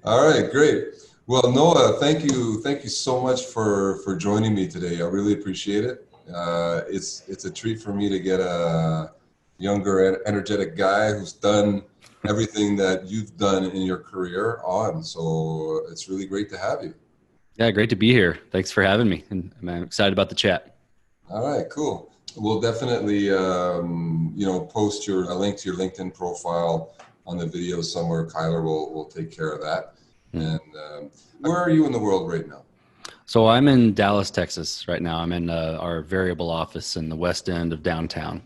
All right, great. Well, Noah, thank you so much for joining me today. I really appreciate it. It's a treat for me to get a younger, energetic guy who's done everything that you've done in your career on. So it's really great to have you. Yeah, great to be here. Thanks for having me, and I'm excited about the chat. All right, cool. We'll definitely, post a link to your LinkedIn profile on the video somewhere. Kyler will take care of that. And where are you in the world right now? So I'm in Dallas, Texas right now. I'm in our Veryable office in the west end of downtown.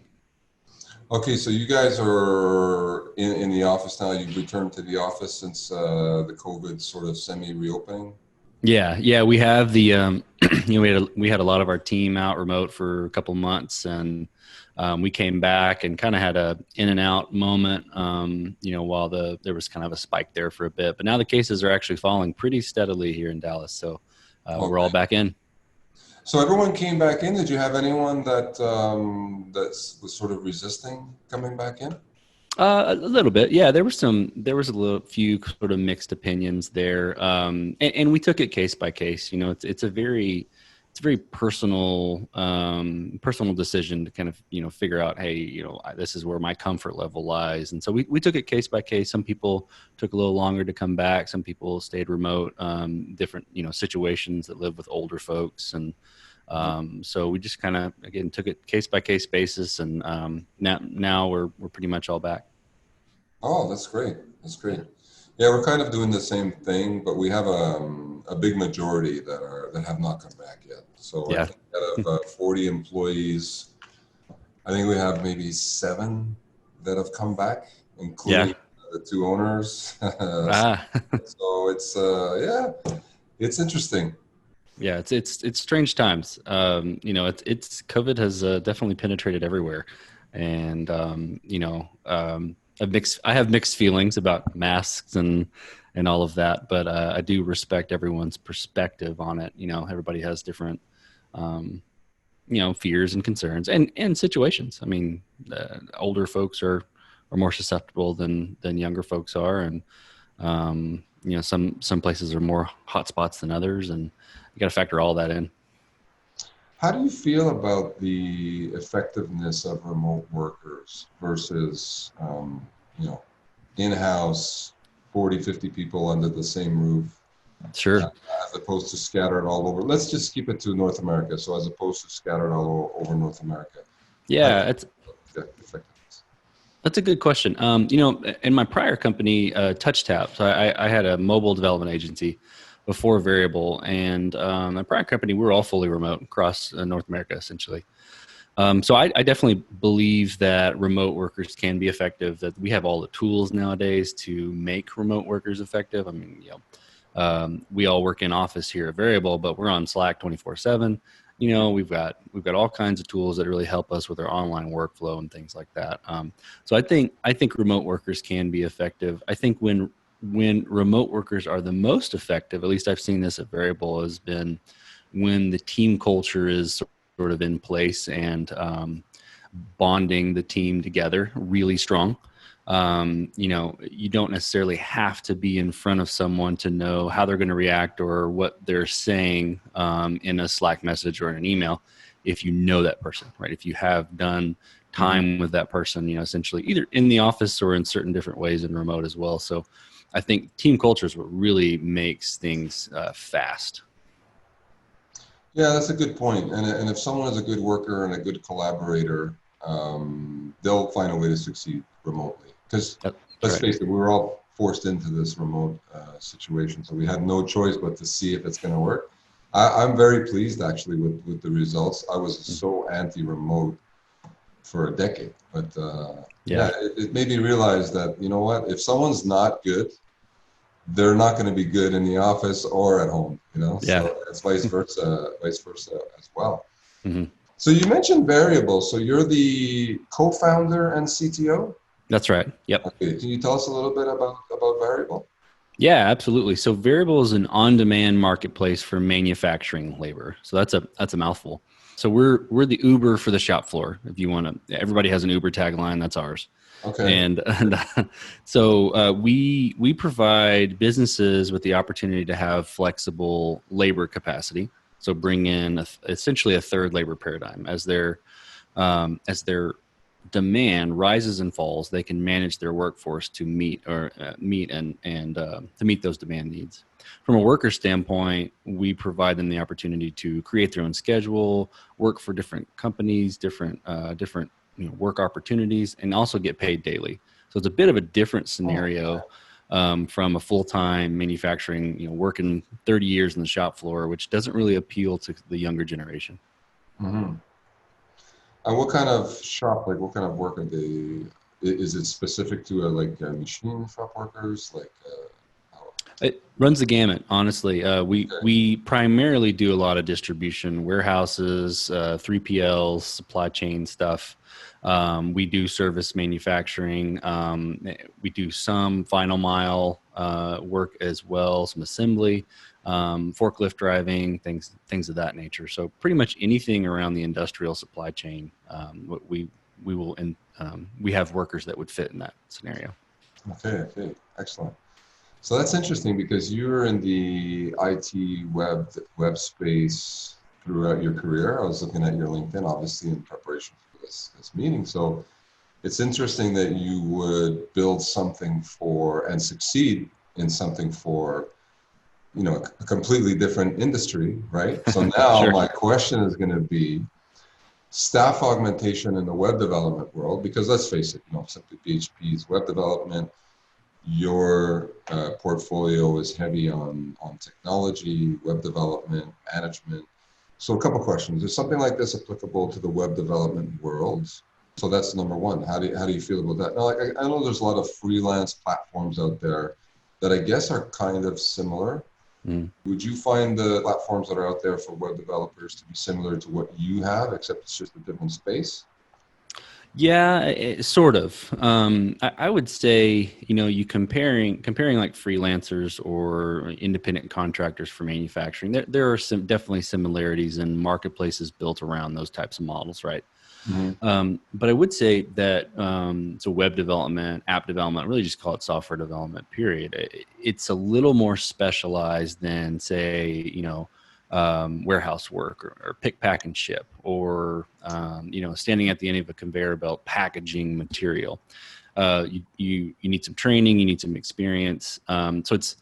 Okay, so you guys are in the office now. You've returned to the office since the COVID sort of semi-reopening? Yeah. We have the, we had a lot of our team out remote for a couple months, and we came back and kind of had a in and out moment, while there was kind of a spike there for a bit. But now the cases are actually falling pretty steadily here in Dallas. So we're all back in. So everyone came back in. Did you have anyone that was sort of resisting coming back in? A little bit, yeah. There was a few sort of mixed opinions there, and we took it case by case. It's a very personal decision to kind of figure out, hey, this is where my comfort level lies, and so we took it case by case. Some people took a little longer to come back. Some people stayed remote. Different situations that live with older folks, and so we just kind of, again, took it case by case basis, and now we're pretty much all back. Oh, that's great. That's great. Yeah, we're kind of doing the same thing, but we have a big majority that have not come back yet. So yeah. I think out of 40 employees, I think we have maybe 7 that have come back, including the 2 owners. So it's interesting. Yeah, it's strange times. It's COVID has definitely penetrated everywhere, and I have mixed feelings about masks and all of that, but I do respect everyone's perspective on it. Everybody has different fears and concerns and situations. I mean, older folks are more susceptible than younger folks are, and some places are more hotspots than others, and you got to factor all that in. How do you feel about the effectiveness of remote workers versus, in-house 40, 50 people under the same roof? Sure. As opposed to scattered all over. Let's just keep it to North America. So as opposed to scattered all over North America. Yeah, that's a good question. In my prior company, TouchTap, so I had a mobile development agency before Veryable, and my prior company, we were all fully remote across North America, essentially. So I definitely believe that remote workers can be effective, that we have all the tools nowadays to make remote workers effective. I mean, we all work in office here at Veryable, but we're on Slack 24/7. We've got all kinds of tools that really help us with our online workflow and things like that. So I think remote workers can be effective. I think when remote workers are the most effective, at least I've seen this at Veryable, has been when the team culture is sort of in place and bonding the team together really strong. You don't necessarily have to be in front of someone to know how they're going to react or what they're saying in a Slack message or in an email. If you know that person, right? If you have done time with that person, essentially either in the office or in certain different ways in remote as well. So I think team culture is what really makes things fast. Yeah, that's a good point. And if someone is a good worker and a good collaborator, they'll find a way to succeed remotely. Because let's face it, we were all forced into this remote situation, so we had no choice but to see if it's going to work. I'm very pleased actually with the results. I was so anti-remote for a decade, but it made me realize that, you know what, if someone's not good, they're not going to be good in the office or at home, So it's vice versa as well. Mm-hmm. So you mentioned Veryable. So you're the co-founder and CTO? That's right. Yep. Okay. Can you tell us a little bit about Veryable? Yeah, absolutely. So Veryable is an on-demand marketplace for manufacturing labor. So that's a mouthful. So we're the Uber for the shop floor. If you want to, everybody has an Uber tagline. That's ours. Okay. And we provide businesses with the opportunity to have flexible labor capacity. So bring in essentially a third labor paradigm as their demand rises and falls. They can manage their workforce to meet to meet those demand needs. From a worker standpoint, we provide them the opportunity to create their own schedule, work for different companies, different work opportunities, and also get paid daily. So it's a bit of a different scenario from a full-time manufacturing, working 30 years in the shop floor, which doesn't really appeal to the younger generation. Mm-hmm. And what kind of shop, like what kind of work are they? Is it specific to machine shop workers? It runs the gamut, honestly. Okay. We primarily do a lot of distribution, warehouses, 3PLs, supply chain stuff. We do service manufacturing. We do some final mile work as well, some assembly, forklift driving, things of that nature. So pretty much anything around the industrial supply chain, we have workers that would fit in that scenario. Okay, excellent. So that's interesting because you're in the IT web space throughout your career. I was looking at your LinkedIn, obviously, in preparation for this meeting. So it's interesting that you would build something and succeed in something for, a completely different industry, right? So now Sure. my question is going to be staff augmentation in the web development world, because let's face it, SimplyPHP's web development. Your portfolio is heavy on technology, web development, management. So a couple questions. Is something like this applicable to the web development world? So that's number one. How do you feel about that? Now, I know there's a lot of freelance platforms out there that I guess are kind of similar. Mm. Would you find the platforms that are out there for web developers to be similar to what you have, except it's just a different space? Yeah, sort of. I would say, you comparing like freelancers or independent contractors for manufacturing, there are definitely similarities in marketplaces built around those types of models, right? Mm-hmm. But I would say that so web development, app development, really just call it software development, period. It's a little more specialized than, say, warehouse work or pick, pack, and ship, or standing at the end of a conveyor belt packaging material. You need some training, you need some experience. So it's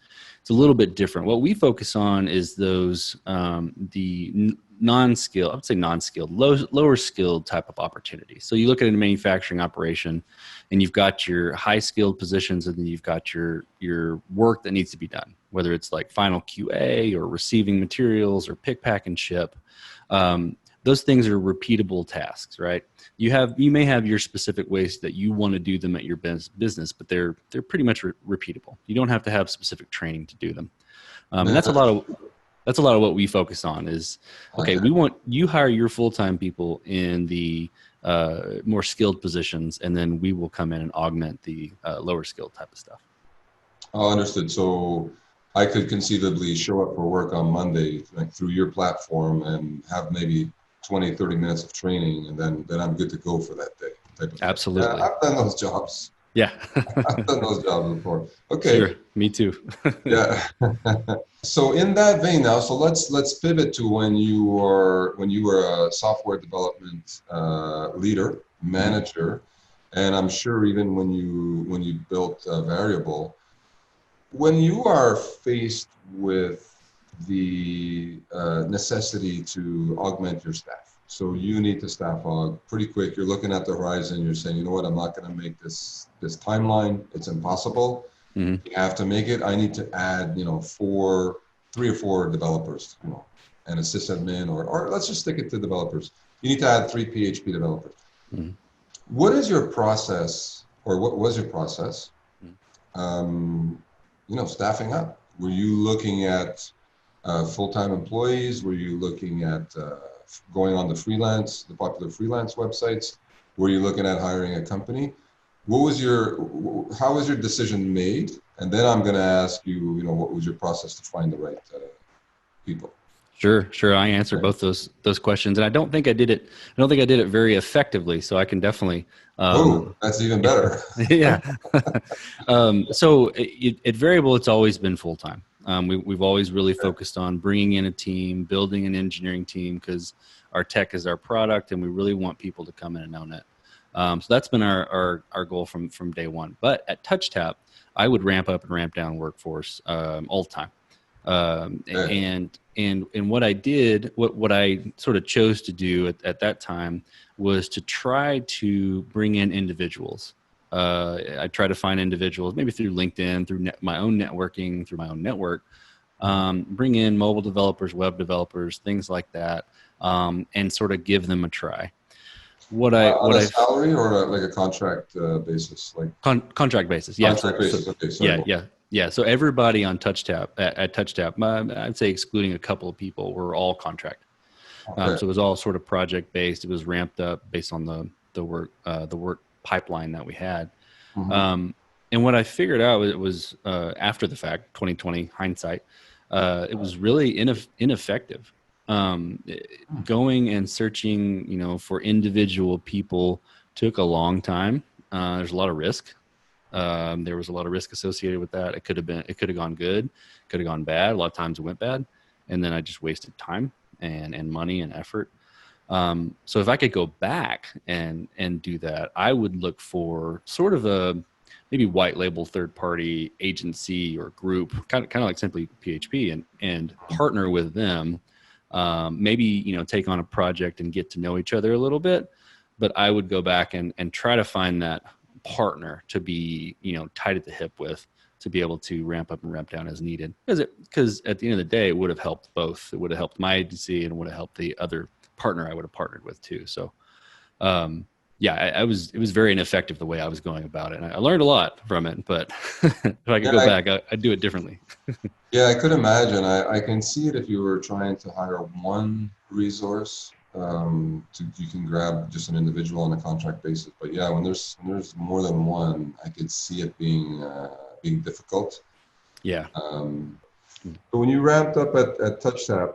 a little bit different. What we focus on is those the non-skilled, I would say non-skilled, lower skilled type of opportunities. So you look at a manufacturing operation, and you've got your high skilled positions, and then you've got your work that needs to be done, whether it's like final QA or receiving materials or pick, pack, and ship. Those things are repeatable tasks, right? You may have your specific ways that you want to do them at your business, but they're pretty much repeatable. You don't have to have specific training to do them, and that's a lot of what we focus on. Is okay. We want you hire your full-time people in the more skilled positions, and then we will come in and augment the lower skilled type of stuff. Oh, understood. So I could conceivably show up for work on Monday through your platform and have maybe 20, 30 minutes of training, and then I'm good to go for that day. Type of Absolutely. Yeah, I've done those jobs. Yeah. I've done those jobs before. Okay. Sure. Me too. Yeah. So in that vein now, so let's pivot to when you were a software development leader, manager, and I'm sure even when you built Veryable. When you are faced with the necessity to augment your staff, so you need to staff aug pretty quick, you're looking at the horizon, you're saying, you know what, I'm not going to make this timeline, it's impossible. Mm-hmm. You have to make it. I need to add, 3 or 4 developers, and a sysadmin, or let's just stick it to developers. You need to add 3 PHP developers. Mm-hmm. What is your process, or what was your process? Staffing up. Were you looking at full-time employees? Were you looking at going on the popular freelance websites? Were you looking at hiring a company? How was your decision made? and then I'm going to ask you, what was your process to find the right people? Sure. I answered both those questions, and I don't think I did it. I don't think I did it very effectively. So I can definitely. That's even better. Yeah. So at Veryable, it's always been full time. We've always really focused on bringing in a team, building an engineering team, because our tech is our product, and we really want people to come in and own it. So that's been our goal from day one. But at TouchTap, I would ramp up and ramp down workforce all the time. And what I did, what I sort of chose to do at that time was to try to bring in individuals. I try to find individuals, maybe through LinkedIn, through my own networking, through my own network, bring in mobile developers, web developers, things like that, and sort of give them a try. On a salary or like a contract basis, like contract basis, yeah. Contract basis. Okay, sorry. Yeah. So everybody on TouchTap at TouchTap, I'd say excluding a couple of people, were all contract. Okay. So it was all sort of project based. It was ramped up based on the work pipeline that we had. Mm-hmm. And what I figured out was after the fact, 2020 hindsight, it was really ineffective. Going and searching, for individual people took a long time. There's a lot of risk. There was a lot of risk associated with that. It could have gone good, could have gone bad. A lot of times it went bad, and then I just wasted time and money and effort. So if I could go back and do that, I would look for sort of a maybe white label third party agency or group, kind of like SimplyPHP, and partner with them. Maybe take on a project and get to know each other a little bit. But I would go back and try to find that partner to be tied at the hip with, to be able to ramp up and ramp down as needed, because at the end of the day it would have helped both. It would have helped my agency and would have helped the other partner I would have partnered with too. So it was very ineffective the way I was going about it, and I learned a lot from it, but if I could go back, I'd do it differently. Yeah, I could imagine. I can see it if you were trying to hire one resource. You can grab just an individual on a contract basis, but yeah, when there's more than one, I could see it being difficult. Yeah. So when you ramped up at TouchTap,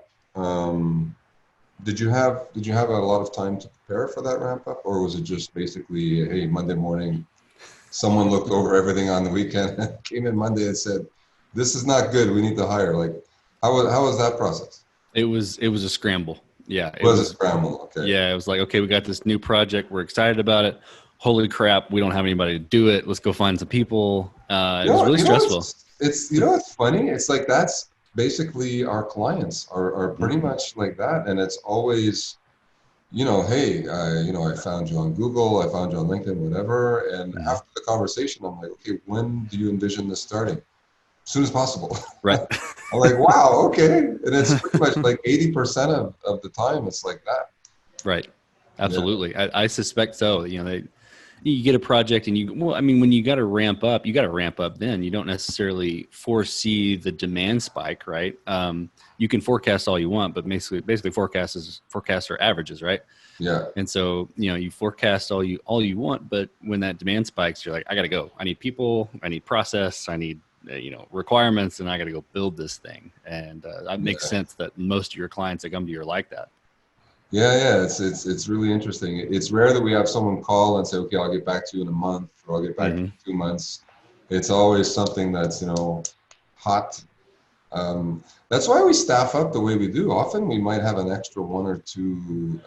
did you have a lot of time to prepare for that ramp up, or was it just basically, hey, Monday morning, someone looked over everything on the weekend and came in Monday and said, this is not good, we need to hire? Like, how was that process? It was a scramble. Yeah. It was a scramble. Okay. Yeah. It was like, okay, we got this new project. We're excited about it. Holy crap. We don't have anybody to do it. Let's go find some people. It was really stressful. It's funny. It's like, that's basically our clients are pretty much like that. And it's always, hey, I found you on Google, I found you on LinkedIn, whatever. And after the conversation, I'm like, okay, when do you envision this starting? As soon as possible. Right. I'm like, wow, okay. And it's pretty much like 80% of the time it's like that. Right. Absolutely. Yeah. I suspect so. You get a project and when you got to ramp up then. You don't necessarily foresee the demand spike, right? You can forecast all you want, but basically forecasts are averages, right? Yeah. And so, you forecast all you want, but when that demand spikes, you're like, I got to go. I need people, I need process, I need requirements, and I got to go build this thing. And that makes sense that most of your clients that come to you are like that. Yeah. It's really interesting. It's rare that we have someone call and say, okay, I'll get back to you in a month, or I'll get back to you in 2 months. It's always something that's, hot. That's why we staff up the way we do. Often we might have an extra 1 or 2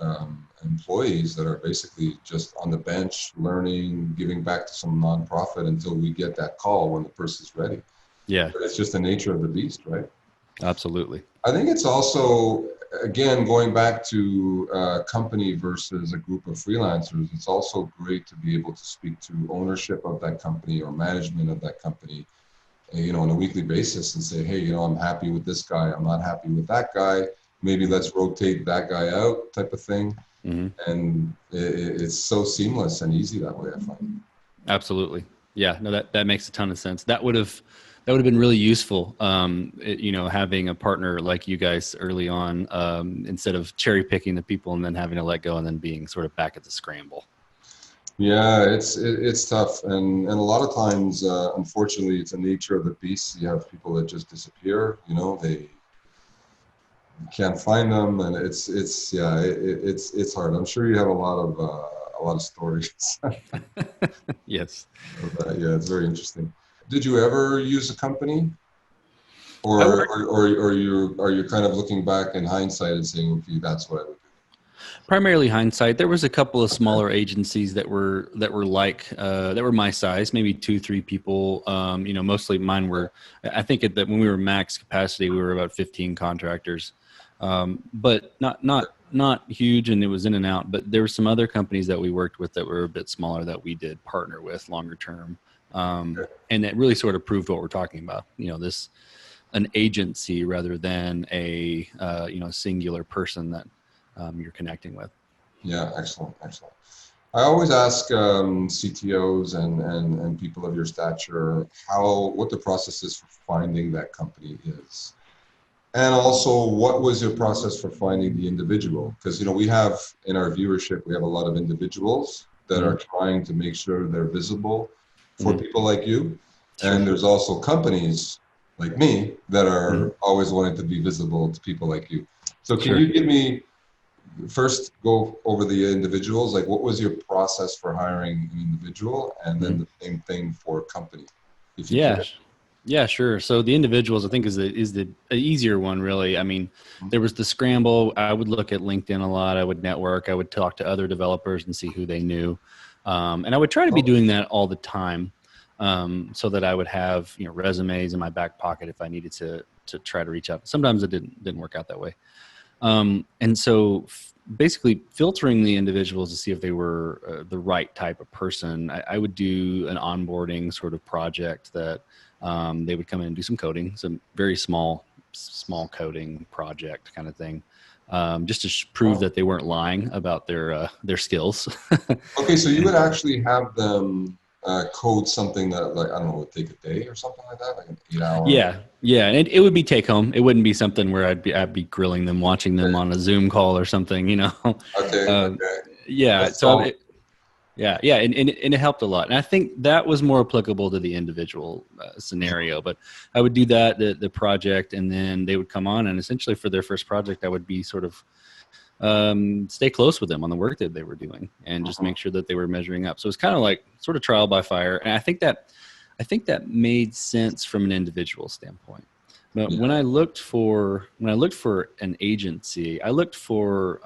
employees that are basically just on the bench, learning, giving back to some nonprofit until we get that call when the person's ready. Yeah. But it's just the nature of the beast, right? Absolutely. I think it's also, again, going back to a company versus a group of freelancers, it's also great to be able to speak to ownership of that company or management of that company, on a weekly basis, and say, hey, I'm happy with this guy, I'm not happy with that guy, maybe let's rotate that guy out, type of thing. Mm-hmm. And it's so seamless and easy that way, I find. Absolutely. Yeah, no, that makes a ton of sense. That would have been really useful, having a partner like you guys early on, instead of cherry picking the people and then having to let go and then being sort of back at the scramble. Yeah, it's tough, and a lot of times, unfortunately, it's the nature of the beast. You have people that just disappear. They you can't find them, and it's hard. I'm sure you have a lot of stories. Yes. Yeah, it's very interesting. Did you ever use a company, I or worked or, or are you kind of looking back in hindsight and saying, okay, that's what I would primarily hindsight. There was a couple of do? smaller agencies that were that were my size, maybe 2-3 people. Mostly mine were. I think that when we were max capacity, we were about 15 contractors, but not huge, and it was in and out. But there were some other companies that we worked with that were a bit smaller that we did partner with longer term, Okay. and that really sort of proved what we're talking about. This an agency rather than a singular person that you're connecting with. Yeah, excellent, excellent. I always ask CTOs and people of your stature what the process is for finding that company is. And also, what was your process for finding the individual? Because, we have in our viewership, we have a lot of individuals that Mm-hmm. are trying to make sure they're visible for Mm-hmm. people like you. Sure. And there's also companies like me that Mm-hmm. are always wanting to be visible to people like you. So can Sure. you give me first go over the individuals, like what was your process for hiring an individual, and then Mm-hmm. the same thing for a company, if you Yeah. can. Yeah, sure. So the individuals, I think, is the easier one, really. I mean, there was the scramble. I would look at LinkedIn a lot. I would network. I would talk to other developers and see who they knew, and I would try to be Oh, doing that all the time, so that I would have resumes in my back pocket if I needed to try to reach out. Sometimes it didn't work out that way. And so basically filtering the individuals to see if they were the right type of person, I would do an onboarding sort of project that they would come in and do some coding, some very small coding project kind of thing, just to prove oh. that they weren't lying about their skills. Okay, so you would actually have them code something that, like, I don't know, would take a day or something like that, like an 8 hour. Yeah, and it would be take home. It wouldn't be something where I'd be grilling them, watching them on a Zoom call or something. Okay, Um, okay. yeah. That's So all. yeah, and it helped a lot. And I think that was more applicable to the individual scenario. But I would do that the project, and then they would come on, and essentially for their first project, I would be sort of stay close with them on the work that they were doing, and just Mhm. make sure that they were measuring up. So it's kind of like sort of trial by fire. And I think that made sense from an individual standpoint. But when Yeah. I looked for an agency, I looked for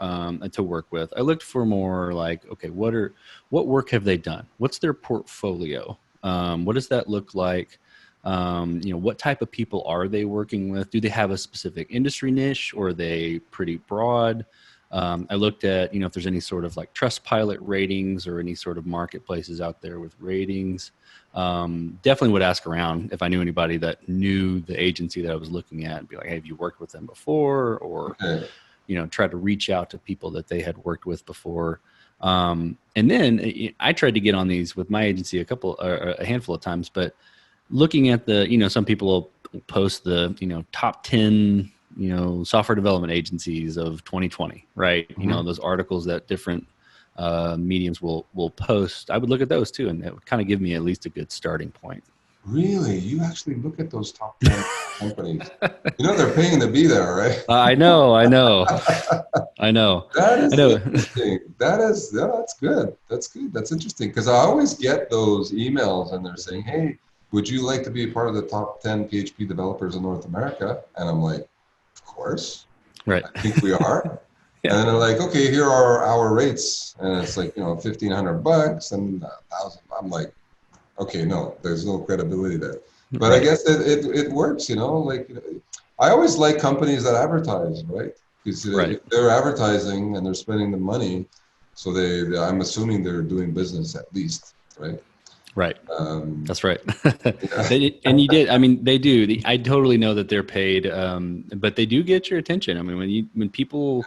to work with. I looked for more like, okay, what work have they done? What's their portfolio? What does that look like? What type of people are they working with? Do they have a specific industry niche, or are they pretty broad? I looked at if there's any sort of like Trustpilot ratings or any sort of marketplaces out there with ratings. Definitely would ask around if I knew anybody that knew the agency that I was looking at, and be like, hey, have you worked with them before? Or, Okay. try to reach out to people that they had worked with before. And then I tried to get on these with my agency a handful of times, but looking at some people will post the, top 10, software development agencies of 2020, right? Mhm. Those articles that different mediums will post. I would look at those too, and it would kind of give me at least a good starting point. Really? You actually look at those top 10 companies. They're paying to be there, right? I know, I know, I know, That I is know. interesting. Yeah, that's good. That's good. That's interesting because I always get those emails and they're saying, "Hey, would you like to be a part of the top 10 PHP developers in North America?" And I'm like, "Of course, Right. I think we are." And Yeah. then they're like, "Okay, here are our rates," and it's like $1,500 and 1,000. I'm like, "Okay, no, there's no credibility there." But I Right. guess it works, like. I always like companies that advertise, right? Because Right. if they're advertising and they're spending the money, so I'm assuming they're doing business at least, right? Right. Um, That's right. yeah, And you did. I mean, they do. I totally know that they're paid, but they do get your attention. I mean, when people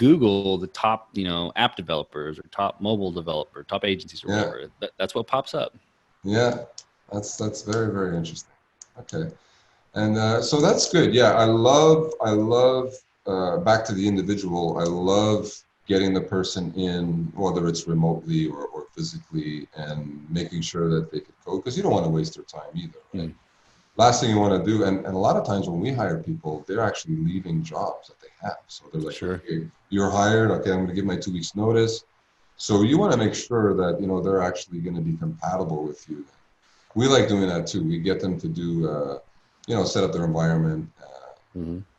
Google the top, app developers or top mobile developer, top agencies or yeah, whatever, that's what pops up. yeah. That's very, very interesting. Okay, and so that's good. Yeah, I love. Back to the individual. I love getting the person in, whether it's remotely or physically, and making sure that they could code, because you don't want to waste their time either, right? Last thing you want to do, and a lot of times when we hire people, they're actually leaving jobs that they have. So they're like, okay, you're hired, okay, I'm going to give my 2 weeks notice. So you want to make sure that, they're actually going to be compatible with you. We like doing that too. We get them to do, set up their environment,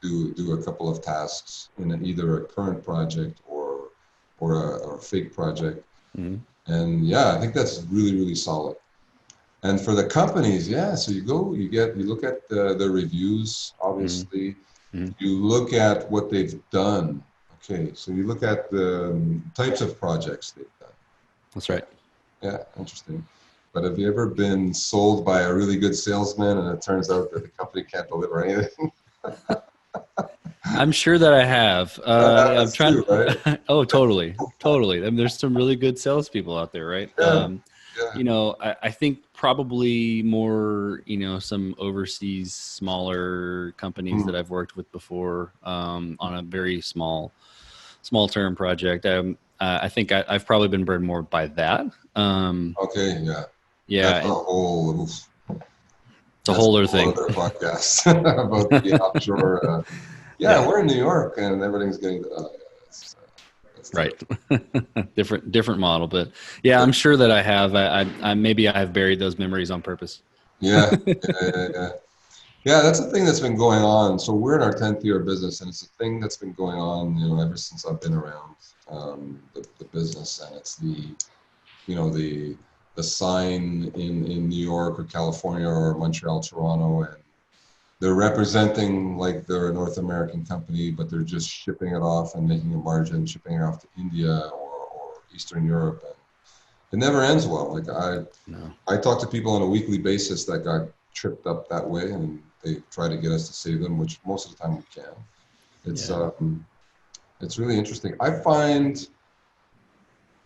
do a couple of tasks in either a current project or a fake project. And yeah, I think that's really, really solid. And for the companies, so you look at the reviews, obviously. You look at what they've done. Okay, so you look at the types of projects they've done. That's right. Yeah, interesting. But have you ever been sold by a really good salesman and it turns out that the company can't deliver anything? I'm sure that I have. I'm trying. Too, right? Oh, totally. I mean, there's some really good salespeople out there, right? I think probably more, some overseas smaller companies that I've worked with before on a very small term project. I think I've probably been burned more by that. Okay, yeah. Yeah. That's it's a whole other thing. Other podcast about the offshore. We're in New York and everything's getting. That's right. different model, but I'm sure that I have. I maybe I've buried those memories on purpose. Yeah, that's the thing that's been going on. So we're in our 10th year of business, and it's a thing that's been going on, ever since I've been around the business, and it's the sign in New York or California or Montreal, Toronto, and they're representing like they're a North American company, but they're just shipping it off and making a margin, shipping it off to India or Eastern Europe. And it never ends well. Like I talk to people on a weekly basis that got tripped up that way, and they try to get us to save them, which most of the time we can. It's really interesting. I find,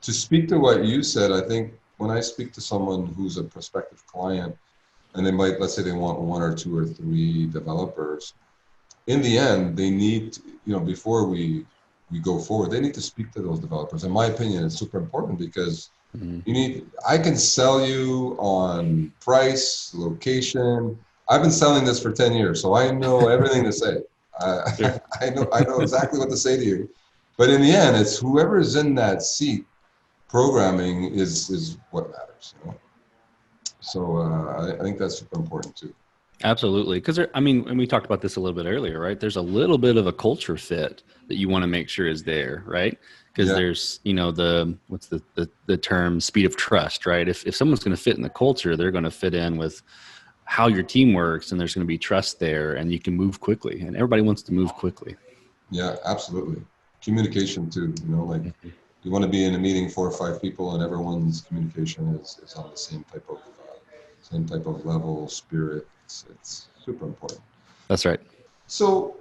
to speak to what you said, I think when I speak to someone who's a prospective client, and they might, let's say they want 1 or 2 or 3 developers, in the end, they need, before we go forward, they need to speak to those developers. In my opinion, it's super important because I can sell you on price, location. I've been selling this for 10 years, so I know everything to say. I know exactly what to say to you. But in the end, it's whoever's in that seat programming is what matters, So I think that's super important too. Absolutely. Because, and we talked about this a little bit earlier, right? There's a little bit of a culture fit that you want to make sure is there, right? Because there's, what's the term, speed of trust, right? If someone's going to fit in the culture, they're going to fit in with how your team works, and there's going to be trust there, and you can move quickly, and everybody wants to move quickly. Yeah, absolutely. Communication too, you want to be in a meeting 4 or 5 people and everyone's communication is on the same type of level, spirit. It's super important. That's right. So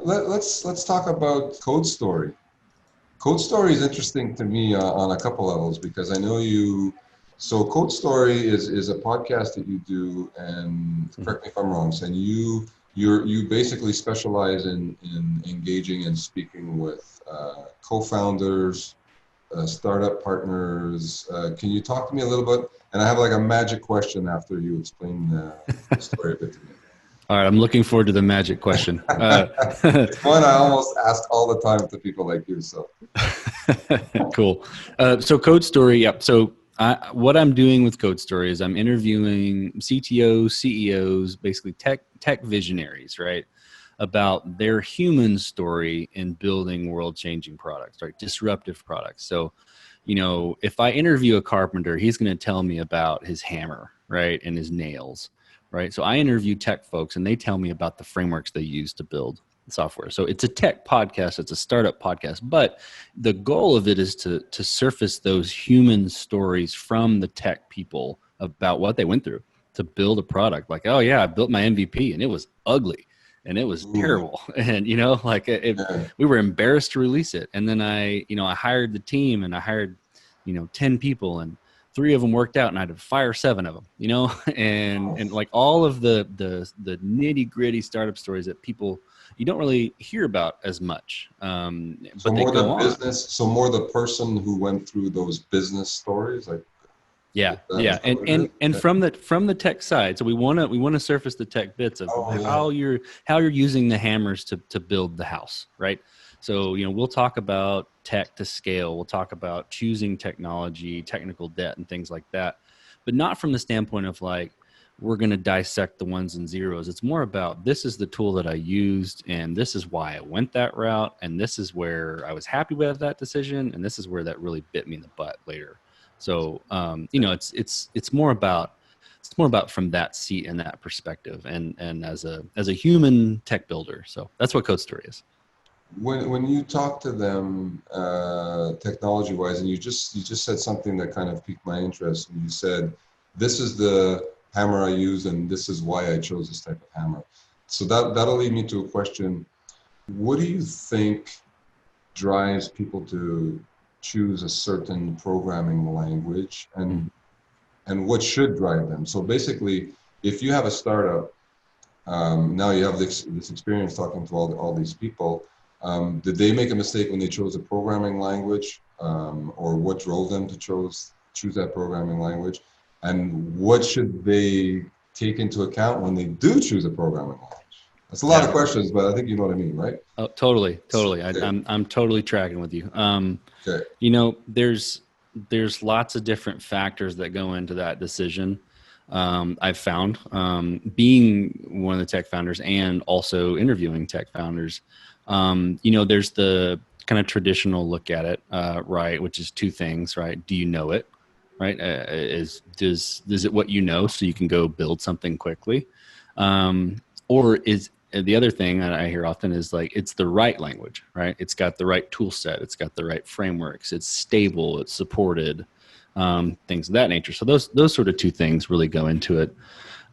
let's talk about Code Story. Code Story is interesting to me on a couple levels, because I know you. So Code Story is a podcast that you do, and correct me if I'm wrong, and you basically specialize in engaging and speaking with co-founders, startup partners. Can you talk to me a little bit? And I have like a magic question after you explain the story a bit to me. All right, I'm looking forward to the magic question. It's one I almost ask all the time to people like you. So cool. So Code Story, yeah. So what I'm doing with Code Story is I'm interviewing CTOs, CEOs, basically tech visionaries, right, about their human story in building world-changing products, right, disruptive products. So, if I interview a carpenter, he's going to tell me about his hammer, right, and his nails, right? So I interview tech folks, and they tell me about the frameworks they use to build software. So it's a tech podcast, it's a startup podcast, but the goal of it is to surface those human stories from the tech people about what they went through to build a product. Like, oh yeah, I built my MVP and it was ugly and it was terrible. And we were embarrassed to release it. And then I hired the team, and I hired 10 people, and 3 of them worked out and I had to fire 7 of them, you know, and like all of the nitty gritty startup stories that people, you don't really hear about as much. So but they go on. business, so more the person who went through those business stories, like. Yeah. And from the tech side, so we want to surface the tech bits of how you're using the hammers to build the house, right? So, you know, we'll talk about tech to scale. We'll talk about choosing technology, technical debt, and things like that, but not from the standpoint of like, we're going to dissect the ones and zeros. It's more about, this is the tool that I used, and this is why I went that route, and this is where I was happy with that decision, and this is where that really bit me in the butt later. So, you know, it's more about from that seat and that perspective, and as a human tech builder. So that's what Code Story is. When you talk to them technology wise, and you just said something that kind of piqued my interest. And you said, this is the hammer I use, and this is why I chose this type of hammer. So that'll lead me to a question. What do you think drives people to choose a certain programming language, and what should drive them? So basically, if you have a startup, now you have this experience talking to all these people. Did they make a mistake when they chose a programming language, or what drove them to choose that programming language? And what should they take into account when they do choose a programming language? That's a lot of questions, but I think you know what I mean, right? Oh, totally. Okay. I'm totally tracking with you. Okay. You know, there's lots of different factors that go into that decision. I've found, being one of the tech founders and also interviewing tech founders, you know, there's the kind of traditional look at it, right? Which is 2 things, right? Do you know it, right? Is it what you know, so you can go build something quickly? Or is the other thing that I hear often is like, it's the right language, right? It's got the right tool set. It's got the right frameworks. It's stable. It's supported, things of that nature. So those sort of 2 things really go into it,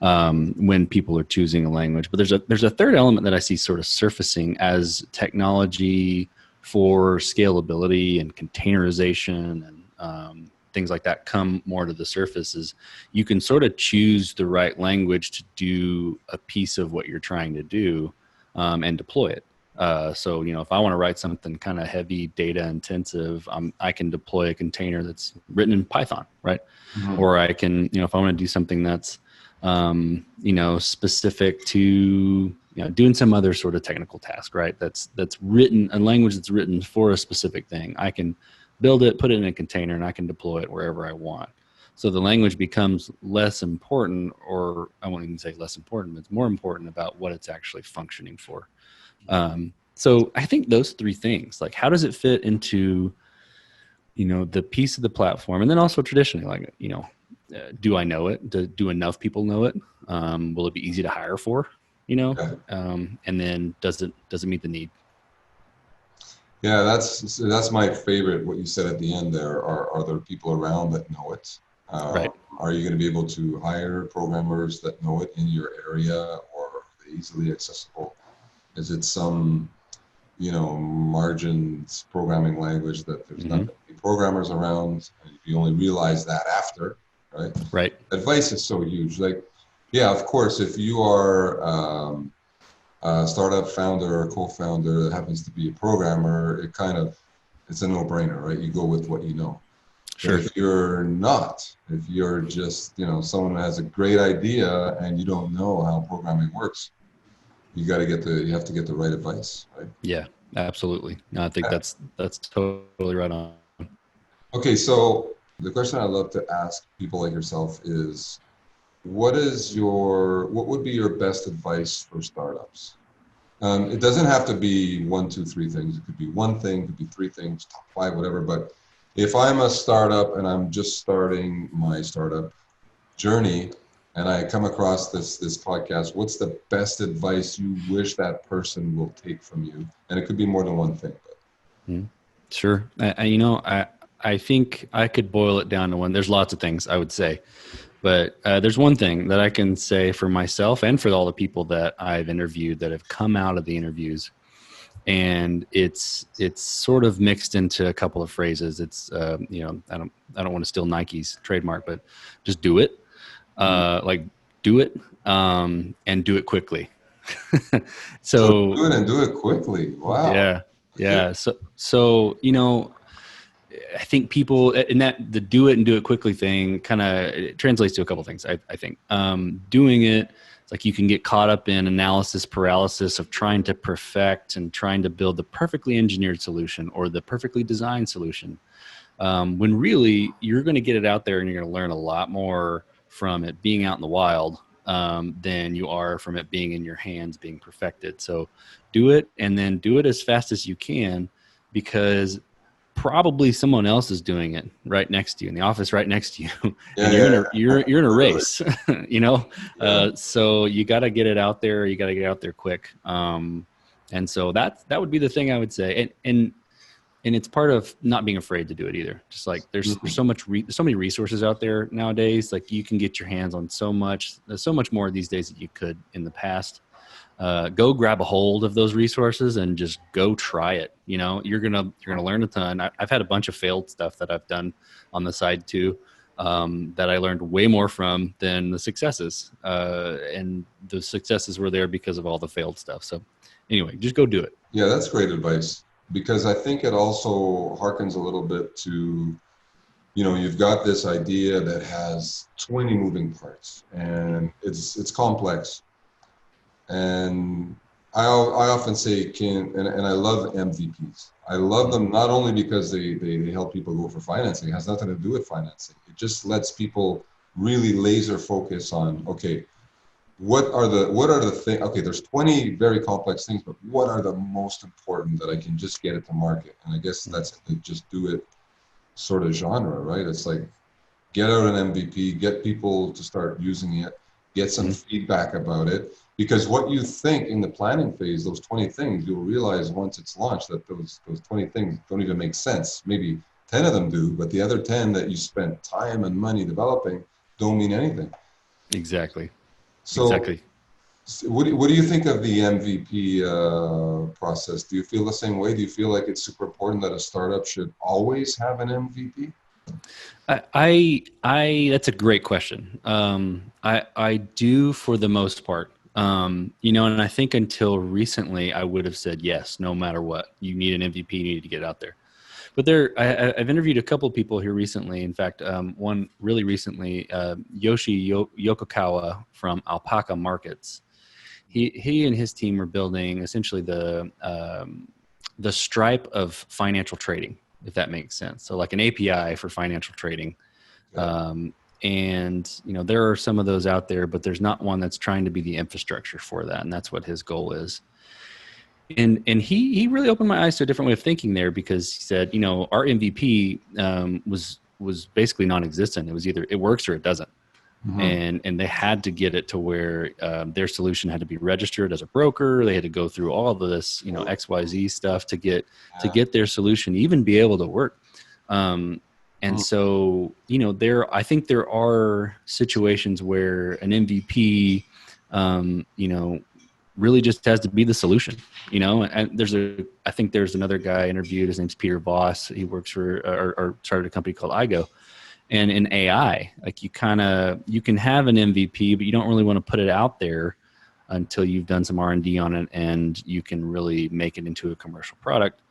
when people are choosing a language. But there's a third element that I see sort of surfacing as technology for scalability and containerization and things like that come more to the surface. Is you can sort of choose the right language to do a piece of what you're trying to do, and deploy it. So, you know, if I want to write something kind of heavy data intensive, I can deploy a container that's written in Python, right? Mm-hmm. Or I can, you know, if I want to do something that's, you know, specific to, you know, doing some other sort of technical task, right? That's written, a language that's written for a specific thing. I can build it, put it in a container, and I can deploy it wherever I want. So the language becomes less important, or I won't even say less important, but it's more important about what it's actually functioning for. So I think those 3 things, like, how does it fit into, you know, the piece of the platform? And then also traditionally, like, you know, do I know it? Do enough people know it? Will it be easy to hire for, you know? And then does it meet the need? Yeah, that's my favorite. What you said at the end there, are there people around that know it? Right. Are you going to be able to hire programmers that know it in your area, or are they easily accessible? Is it some, you know, margins programming language that there's not going to be programmers around, and you only realize that after, right? Right. Advice is so huge. Like, yeah, of course, if you are a startup founder or co-founder that happens to be a programmer, it's a no-brainer, right? You go with what you know. Sure. But if you're not, if you're just, you know, someone who has a great idea and you don't know how programming works, you have to get the right advice, right? Yeah, absolutely. No, I think that's totally right on. Okay, so the question I love to ask people like yourself is, what would be your best advice for startups? It doesn't have to be 1, 2, 3 things. It could be 1 thing, it could be 3 things, top 5, whatever. But if I'm a startup and I'm just starting my startup journey and I come across this podcast, what's the best advice you wish that person will take from you? And it could be more than 1 thing. But. Sure. I think I could boil it down to 1. There's lots of things I would say. But there's 1 thing that I can say for myself and for all the people that I've interviewed that have come out of the interviews, and it's sort of mixed into a couple of phrases. It's you know, I don't want to steal Nike's trademark, but just do it, like do it, and do it quickly. So So do it and do it quickly. Wow. Okay. yeah. So you know, I think people, and that the do it and do it quickly thing kind of translates to a couple things. I think doing it, it's like you can get caught up in analysis paralysis of trying to perfect and trying to build the perfectly engineered solution or the perfectly designed solution. When really you're going to get it out there and you're going to learn a lot more from it being out in the wild than you are from it being in your hands being perfected. So do it, and then do it as fast as you can, because probably someone else is doing it right next to you in the office right next to you, and you're in a race. You know, so you got to get it out there. You got to get out there quick. And so that would be the thing I would say. And it's part of not being afraid to do it either. Just like there's so many resources out there nowadays. Like you can get your hands on so much. There's so much more these days that you could in the past. Go grab a hold of those resources and just go try it. You know, you're gonna learn a ton. I've had a bunch of failed stuff that I've done on the side too, that I learned way more from than the successes. And the successes were there because of all the failed stuff. So anyway, just go do it. Yeah, that's great advice, because I think it also harkens a little bit to, you know, you've got this idea that has 20 moving parts and it's complex. And I often say, and I love MVPs. I love them not only because they help people go for financing. It has nothing to do with financing. It just lets people really laser focus on, okay, what are the things? Okay, there's 20 very complex things, but what are the most important that I can just get it to market? And I guess that's the just do it sort of genre, right? It's like, get out an MVP, get people to start using it, get some feedback about it. Because what you think in the planning phase, those 20 things, you'll realize once it's launched that those 20 things don't even make sense. Maybe 10 of them do, but the other 10 that you spent time and money developing don't mean anything. Exactly. So exactly. What do you think of the MVP process? Do you feel the same way? Do you feel like it's super important that a startup should always have an MVP? I that's a great question. I do for the most part. You know, and I think until recently, I would have said yes, no matter what. You need an MVP, you need to get it out there. But I've interviewed a couple of people here recently. In fact, one really recently, Yokokawa from Alpaca Markets. He and his team are building essentially the Stripe of financial trading, if that makes sense. So like an API for financial trading. And, you know, there are some of those out there, but there's not one that's trying to be the infrastructure for that. And that's what his goal is. And he really opened my eyes to a different way of thinking there, because he said, you know, our MVP was basically non-existent. It was either it works or it doesn't. And they had to get it to where their solution had to be registered as a broker. They had to go through all of this, you know, XYZ stuff to get their solution even be able to work. And so, you know, I think there are situations where an MVP, you know, really just has to be the solution, you know. And I think there's another guy I interviewed. His name's Peter Voss. He works for or started a company called IGO. And in AI, like you can have an MVP, but you don't really want to put it out there until you've done some R&D on it and you can really make it into a commercial product,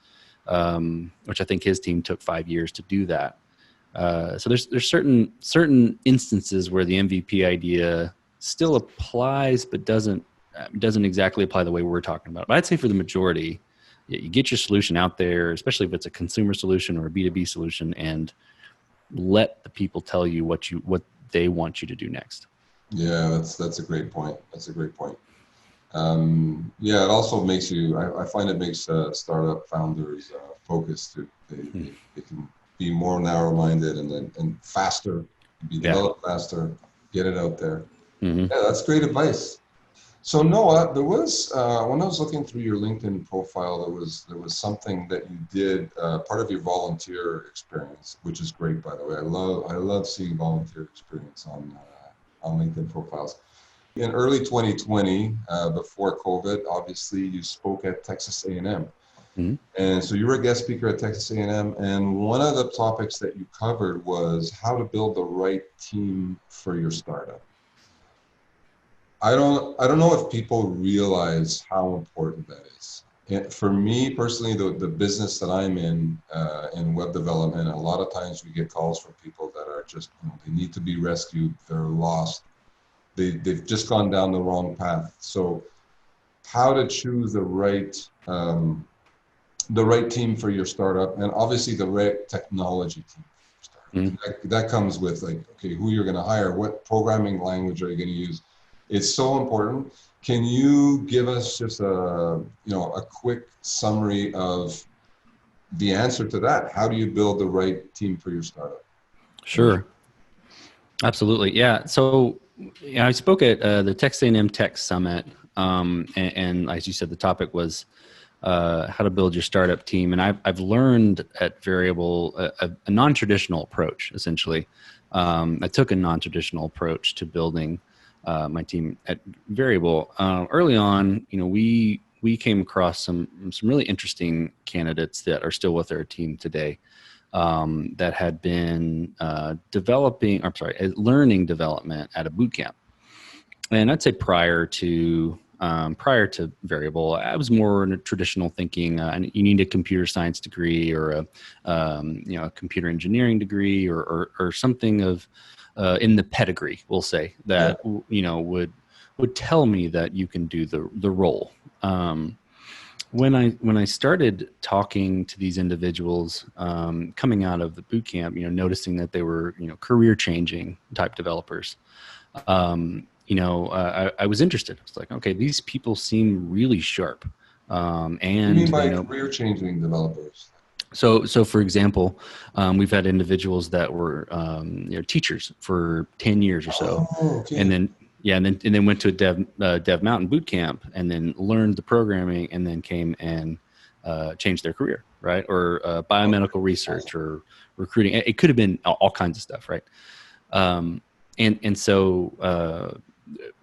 which I think his team took 5 years to do that. So there's certain instances where the MVP idea still applies, but doesn't exactly apply the way we're talking about. But I'd say for the majority, you get your solution out there, especially if it's a consumer solution or a B2B solution, and let the people tell you what they want you to do next. Yeah, that's a great point. Yeah, it also makes you. I find it makes startup founders focused too. They can be more narrow-minded and faster, be developed faster, get it out there. Yeah, that's great advice. So Noah, there was when I was looking through your LinkedIn profile, there was something that you did, part of your volunteer experience, which is great, by the way. I love seeing volunteer experience on LinkedIn profiles. in early 2020, before COVID, obviously you spoke at Texas A&M. Mm-hmm. And so you were a guest speaker at Texas A&M, and one of the topics that you covered was how to build the right team for your startup. I don't know if people realize how important that is. And for me personally, the business that I'm in web development, a lot of times we get calls from people that are just, they need to be rescued, they're lost. They've just gone down the wrong path. So how to choose the right team for your startup, and obviously the right technology team for your startup. Mm-hmm. That comes with like, okay, who you're going to hire, what programming language are you going to use? It's so important. Can you give us just a quick summary of the answer to that? How do you build the right team for your startup? Sure. Absolutely. Yeah. So I spoke at the Texas A&M Tech Summit, and as you said, the topic was how to build your startup team. And I've learned at Veryable a non-traditional approach, essentially. I took a non-traditional approach to building my team at Veryable. Early on, we came across some really interesting candidates that are still with our team today, that had been learning development at a boot camp. And I'd say prior to Veryable, I was more in a traditional thinking. And you need a computer science degree or a computer engineering degree or something of in the pedigree, we'll say, that would tell me that you can do the role. When I started talking to these individuals coming out of the boot camp, noticing that they were career changing type developers, I was interested. I was like, okay, these people seem really sharp. And what do you mean by career changing developers? So for example, we've had individuals that were teachers for 10 years or so, and then went to a Dev Mountain boot camp and then learned the programming and then came and changed their career, right? Or biomedical research or recruiting. It could have been all kinds of stuff, right? And so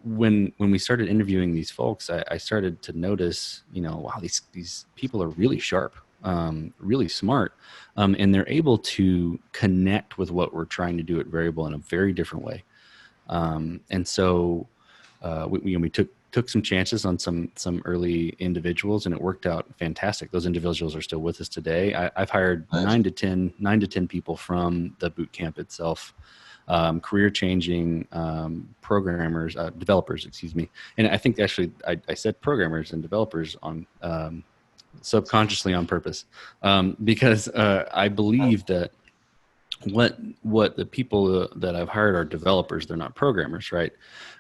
when we started interviewing these folks, I started to notice, wow, these people are really sharp. Really smart, and they're able to connect with what we're trying to do at Veryable in a very different way. And so we took some chances on some early individuals, and it worked out fantastic. Those individuals are still with us today. I've hired nine to 10 people from the boot camp itself, career changing developers, excuse me. And I think actually I said programmers and developers on subconsciously on purpose, because I believe that what the people that I've hired are developers. They're not programmers, right?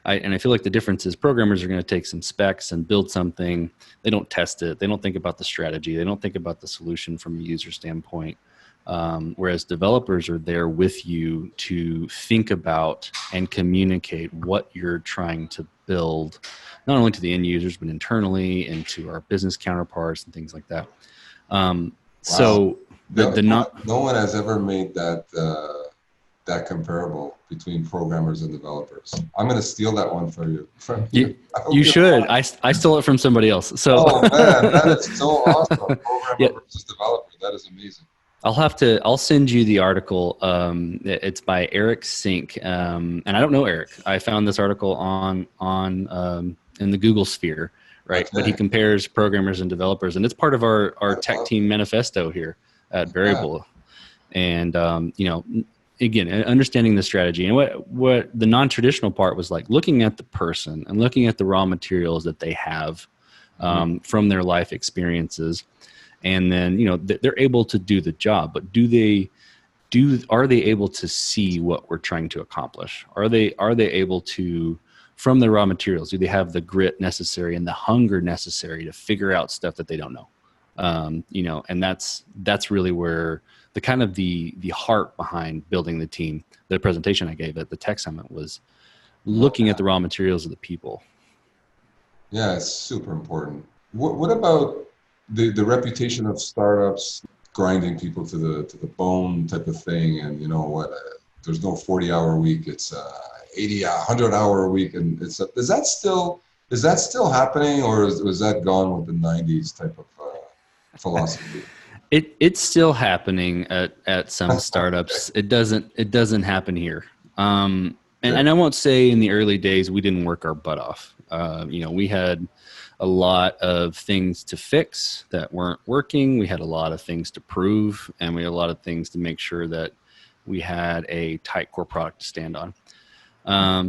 And I feel like the difference is programmers are going to take some specs and build something. They don't test it. They don't think about the strategy. They don't think about the solution from a user standpoint. Whereas developers are there with you to think about and communicate what you're trying to build, not only to the end users, but internally and to our business counterparts and things like that. Wow. So no one has ever made that comparable between programmers and developers. I'm going to steal that one from you. You should. I stole it from somebody else. So. Oh man, that is so awesome. Programmer versus developer. That is amazing. I'll send you the article. It's by Eric Sink. And I don't know Eric. I found this article on in the Google sphere, right? Okay. But he compares programmers and developers, and it's part of our tech team manifesto here at Veryable. Yeah. And, again, understanding the strategy and what the non-traditional part was like, looking at the person and looking at the raw materials that they have from their life experiences. And then, they're able to do the job, but are they able to see what we're trying to accomplish? Are they able to, from the raw materials, do they have the grit necessary and the hunger necessary to figure out stuff that they don't know? And that's really where the kind of the heart behind building the team. The presentation I gave at the Tech Summit was looking at the raw materials of the people. Yeah, it's super important. What about the reputation of startups grinding people to the bone type of thing, and there's no 40-hour week. It's 80, 100-hour a week, and is that still happening, or was that gone with the 90s type of philosophy? It's still happening at some startups. It doesn't happen here. And I won't say in the early days we didn't work our butt off. We had a lot of things to fix that weren't working. We had a lot of things to prove, and we had a lot of things to make sure that we had a tight core product to stand on.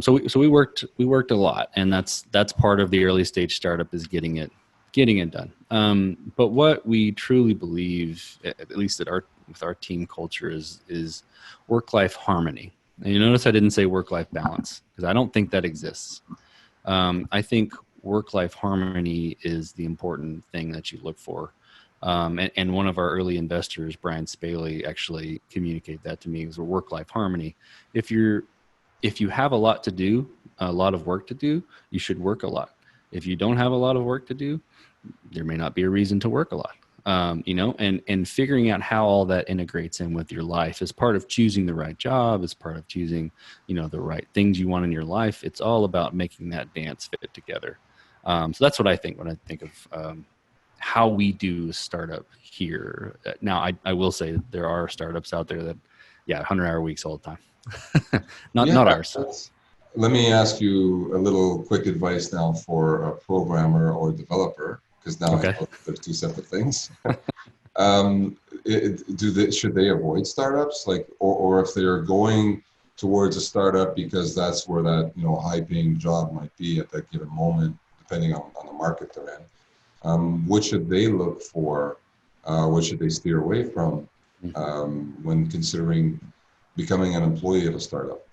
So we worked a lot, and that's part of the early stage startup is getting it done. But what we truly believe, at least with our team culture, is work-life harmony. And you notice I didn't say work-life balance, because I don't think that exists. I think work-life harmony is the important thing that you look for. And one of our early investors, Brian Spaley, actually communicated that to me as a work-life harmony. If you have a lot to do, a lot of work to do, you should work a lot. If you don't have a lot of work to do, there may not be a reason to work a lot. And figuring out how all that integrates in with your life is part of choosing the right job, is part of choosing, the right things you want in your life. It's all about making that dance fit together. So that's what I think when I think of how we do a startup here. Now, I will say that there are startups out there that, 100-hour weeks all the time. Not ours. Let me ask you a little quick advice now for a programmer or developer, because now I know there's two separate things. Should they avoid startups, or if they're going towards a startup because that's where that high-paying job might be at that given moment, depending on the market they're in? What should they look for? What should they steer away from when considering becoming an employee of a startup?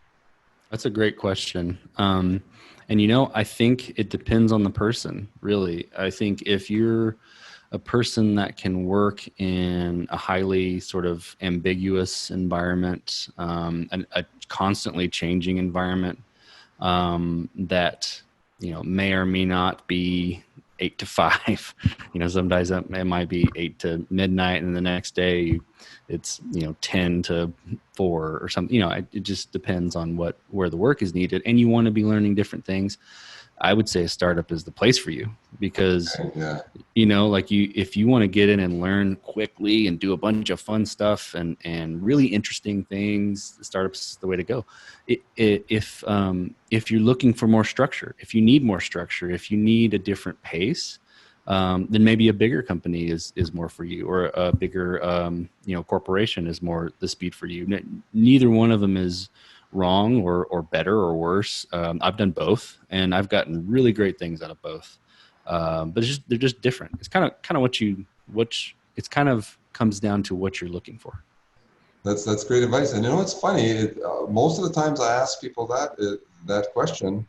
That's a great question. And I think it depends on the person, really. I think if you're a person that can work in a highly sort of ambiguous environment, and a constantly changing environment, that, may or may not be 8 to 5. Sometimes it might be 8 to midnight, and the next day it's 10 to 4 or something. It just depends on where the work is needed, and you want to be learning different things. I would say a startup is the place for you, because if you want to get in and learn quickly and do a bunch of fun stuff and really interesting things, startups the way to go. If you're looking for more structure, if you need more structure, if you need a different pace, then maybe a bigger company is more for you, or a bigger corporation is more the speed for you. Neither one of them is wrong or better or worse. I've done both, and I've gotten really great things out of both. But they're just different. It's kind of it's kind of comes down to what you're looking for. That's great advice. And it's funny. Most of the times I ask people that question.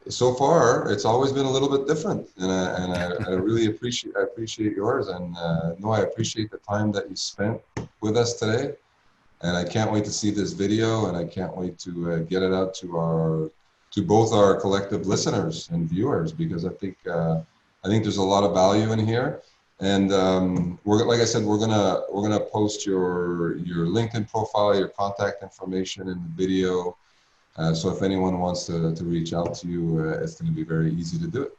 So far, it's always been a little bit different, and I really appreciate yours. And Noah, I appreciate the time that you spent with us today. And I can't wait to see this video, and I can't wait to get it out to both our collective listeners and viewers, because I think there's a lot of value in here. And like I said, we're gonna post your LinkedIn profile, your contact information in the video. So if anyone wants to reach out to you, it's going to be very easy to do it.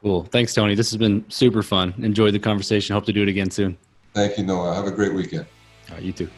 Cool. Thanks, Tony. This has been super fun. Enjoyed the conversation. Hope to do it again soon. Thank you, Noah. Have a great weekend. All right, you too.